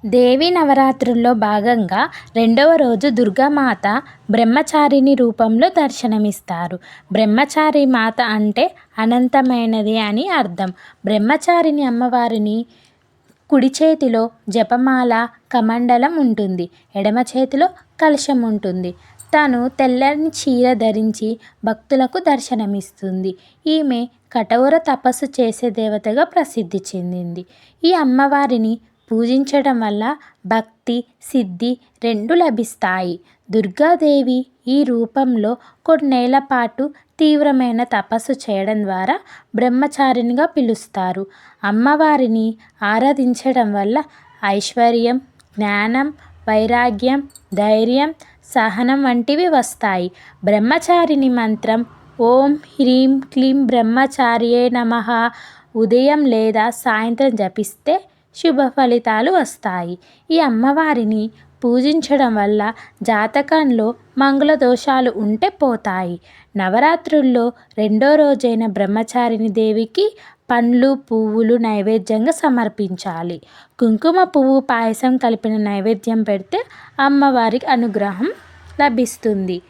దేవీ నవరాత్రుల్లో భాగంగా రెండవ రోజు దుర్గామాత బ్రహ్మచారిణి రూపంలో దర్శనమిస్తారు. బ్రహ్మచారి మాత అంటే అనంతమైనది అని అర్థం. బ్రహ్మచారిణి అమ్మవారిని కుడి చేతిలో జపమాల కమండలం ఉంటుంది. ఎడమ చేతిలో కలశం ఉంటుంది. తను తెల్లని చీర ధరించి భక్తులకు దర్శనమిస్తుంది. ఈమె కఠోర తపస్సు చేసే దేవతగా ప్రసిద్ధి చెందింది. ఈ అమ్మవారిని పూజించడం వల్ల భక్తి సిద్ధి రెండు లభిస్తాయి. దుర్గాదేవి ఈ రూపంలో కొన్నేళ్ల పాటు తీవ్రమైన తపస్సు చేయడం ద్వారా బ్రహ్మచారిణిగా పిలుస్తారు. అమ్మవారిని ఆరాధించడం వల్ల ఐశ్వర్యం, జ్ఞానం, వైరాగ్యం, ధైర్యం, సహనం వంటివి వస్తాయి. బ్రహ్మచారిణి మంత్రం ఓం హ్రీం క్లీం బ్రహ్మచార్యే నమః ఉదయం లేదా సాయంత్రం జపిస్తే శుభ ఫలితాలు వస్తాయి. ఈ అమ్మవారిని పూజించడం వల్ల జాతకంలో మంగళ దోషాలు ఉంటే పోతాయి. నవరాత్రుల్లో రెండో రోజైన బ్రహ్మచారిణి దేవికి పండ్లు పువ్వులు నైవేద్యంగా సమర్పించాలి. కుంకుమ పువ్వు పాయసం కలిపిన నైవేద్యం పెడితే అమ్మవారికి అనుగ్రహం లభిస్తుంది.